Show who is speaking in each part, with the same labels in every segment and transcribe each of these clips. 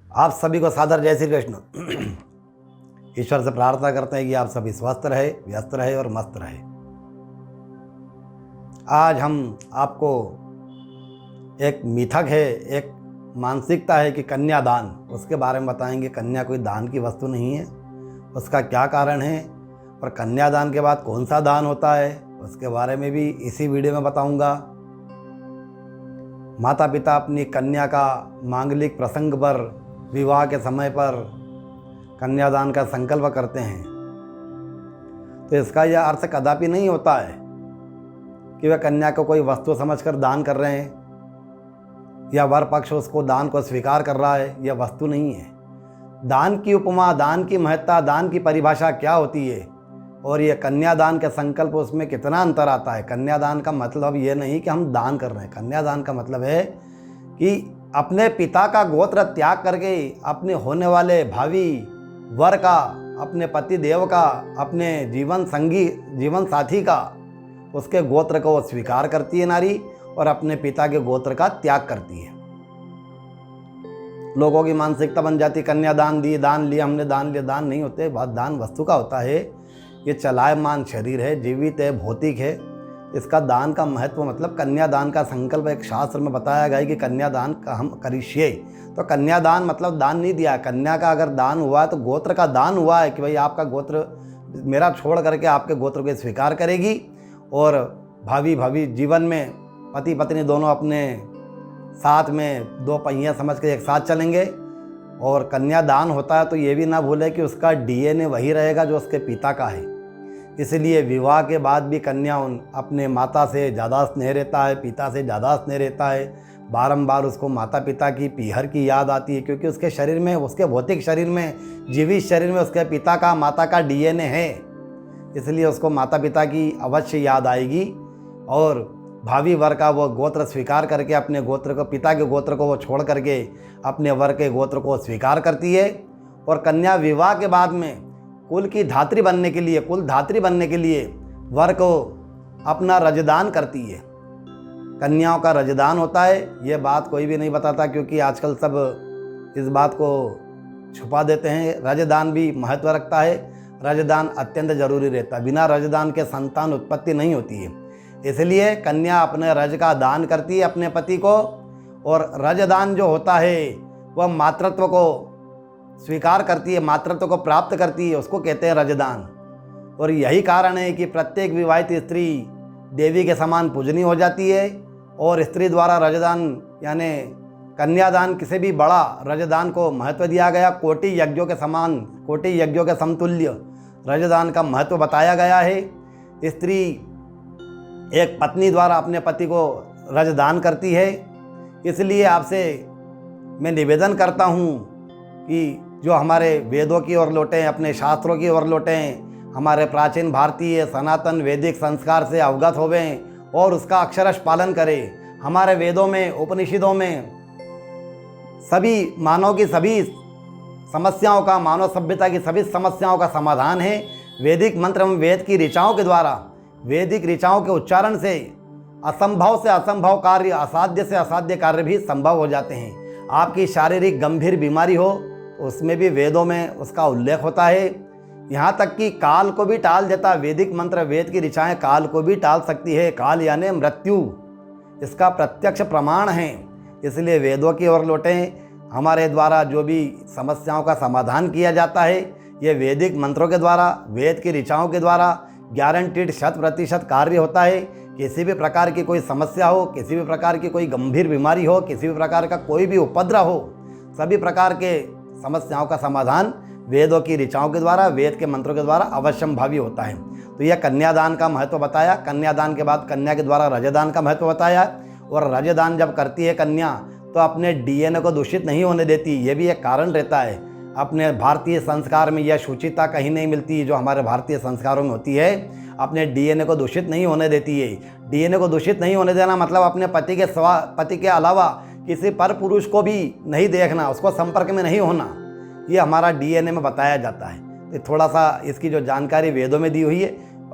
Speaker 1: आप सभी को सादर जय श्री कृष्ण। ईश्वर से प्रार्थना करते हैं कि आप सभी स्वस्थ रहे, व्यस्त रहे और मस्त रहे। आज हम आपको एक मिथक है, एक मानसिकता है कि कन्यादान, उसके बारे में बताएंगे। कन्या कोई दान की वस्तु नहीं है, उसका क्या कारण है और कन्यादान के बाद कौन सा दान होता है, उसके बारे में भी इसी वीडियो में बताऊंगा। माता पिता अपनी कन्या का मांगलिक प्रसंग पर, विवाह के समय पर कन्यादान का संकल्प करते हैं, तो इसका यह अर्थ कदापि नहीं होता है कि वह कन्या को कोई वस्तु समझकर दान कर रहे हैं या वर पक्ष उसको दान को स्वीकार कर रहा है। यह वस्तु नहीं है। दान की उपमा, दान की महत्ता, दान की परिभाषा क्या होती है और यह कन्यादान के संकल्प, उसमें कितना अंतर आता है। कन्यादान का मतलब ये नहीं कि हम दान कर रहे हैं। कन्यादान का मतलब है कि अपने पिता का गोत्र त्याग करके अपने होने वाले भावी वर का, अपने पति देव का, अपने जीवन संगी, जीवन साथी का, उसके गोत्र को स्वीकार करती है नारी और अपने पिता के गोत्र का त्याग करती है। लोगों की मानसिकता बन जाती, कन्यादान दी, दान लिया हमने, दान लिया। दान नहीं होते, बात दान वस्तु का होता है। ये चलायमान शरीर है, जीवित है, भौतिक है। इसका दान का महत्व मतलब कन्यादान का संकल्प एक शास्त्र में बताया गया है कि कन्यादान का हम करिष्ये। तो कन्यादान मतलब दान नहीं दिया। कन्या का अगर दान हुआ है तो गोत्र का दान हुआ है कि भाई आपका गोत्र मेरा छोड़ करके आपके गोत्र को स्वीकार करेगी और भावी जीवन में पति पत्नी दोनों अपने साथ में दो पहिया समझ के एक साथ चलेंगे। और कन्यादान होता है तो ये भी ना भूले कि उसका डीएनए वही रहेगा जो उसके पिता का है। इसलिए विवाह के बाद भी कन्या अपने माता से ज़्यादा स्नेह रहता है, पिता से ज़्यादा स्नेह रहता है। बारंबार उसको माता पिता की पीहर की याद आती है, क्योंकि उसके शरीर में, उसके भौतिक शरीर में, जीवित शरीर में उसके पिता का, माता का डीएनए है। इसलिए उसको माता पिता की अवश्य याद आएगी और भावी वर का वो गोत्र स्वीकार करके अपने गोत्र को, पिता के गोत्र को वो छोड़ करके अपने वर के गोत्र को स्वीकार करती है। और कन्या विवाह के बाद में कुल की धात्री बनने के लिए, कुल धात्री बनने के लिए वर को अपना रजदान करती है। कन्याओं का रजदान होता है। ये बात कोई भी नहीं बताता, क्योंकि आजकल सब इस बात को छुपा देते हैं। रजदान भी महत्व रखता है। रजदान अत्यंत जरूरी रहता है। बिना रजदान के संतान उत्पत्ति नहीं होती है। इसलिए कन्या अपने रज का दान करती है अपने पति को। और रजदान जो होता है वह मातृत्व को स्वीकार करती है, मातृत्व को प्राप्त करती है, उसको कहते हैं रजदान। और यही कारण है कि प्रत्येक विवाहित स्त्री देवी के समान पूजनीय हो जाती है। और स्त्री द्वारा रजदान यानी कन्यादान किसी भी बड़ा रजदान को महत्व दिया गया। कोटि यज्ञों के समान, कोटि यज्ञों के समतुल्य रजदान का महत्व बताया गया है। स्त्री एक पत्नी द्वारा अपने पति को रजदान करती है। इसलिए आपसे मैं निवेदन करता हूँ कि जो हमारे वेदों की ओर लौटें, अपने शास्त्रों की ओर लौटें, हमारे प्राचीन भारतीय सनातन वैदिक संस्कार से अवगत होवें और उसका अक्षरश पालन करें। हमारे वेदों में, उपनिषदों में सभी मानव की सभी समस्याओं का, मानव सभ्यता की सभी समस्याओं का समाधान है। वैदिक मंत्र एवं वेद की ऋचाओं के द्वारा, वैदिक ऋचाओं के उच्चारण से असंभव से असंभव कार्य, असाध्य से असाध्य कार्य भी संभव हो जाते हैं। आपकी शारीरिक गंभीर बीमारी हो तो उसमें भी वेदों में उसका उल्लेख होता है। यहाँ तक कि काल को भी टाल देता वैदिक मंत्र, वेद की ऋचाएँ काल को भी टाल सकती है। काल यानी मृत्यु, इसका प्रत्यक्ष प्रमाण है। इसलिए वेदों की ओर लौटें। हमारे द्वारा जो भी समस्याओं का समाधान किया जाता है ये वैदिक मंत्रों के द्वारा, वेद की ऋचाओं के द्वारा गारंटीड 100% कार्य होता है। किसी भी प्रकार की कोई समस्या हो, किसी भी प्रकार की कोई गंभीर बीमारी हो, किसी भी प्रकार का कोई भी उपद्रव हो, सभी प्रकार के समस्याओं का समाधान वेदों की ऋचाओं के द्वारा, वेद के मंत्रों के द्वारा अवश्यंभावी होता है। तो यह कन्यादान का महत्व बताया। कन्यादान के बाद कन्या के द्वारा रजदान का महत्व बताया। और रजदान जब करती है कन्या तो अपने डीएनए को दूषित नहीं होने देती। ये भी एक कारण रहता है। अपने भारतीय संस्कार में यह शुचिता कहीं नहीं मिलती जो हमारे भारतीय संस्कारों में होती है। अपने डीएनए को दूषित नहीं होने देती है। डीएनए को दूषित नहीं होने देना मतलब अपने पति के अलावा किसी पर पुरुष को भी नहीं देखना, उसको संपर्क में नहीं होना। ये हमारा डीएनए में बताया जाता है। तो थोड़ा सा इसकी जो जानकारी वेदों में दी हुई है,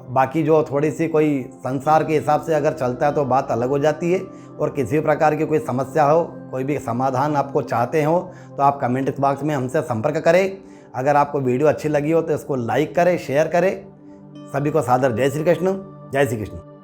Speaker 1: बाकी जो थोड़ी सी कोई संसार के हिसाब से अगर चलता है तो बात अलग हो जाती है। और किसी भी प्रकार की कोई समस्या हो, कोई भी समाधान आपको चाहते हो तो आप कमेंट बॉक्स में हमसे संपर्क करें। अगर आपको वीडियो अच्छी लगी हो तो इसको लाइक करें, शेयर करें। सभी को सादर जय श्री कृष्ण। जय श्री कृष्ण।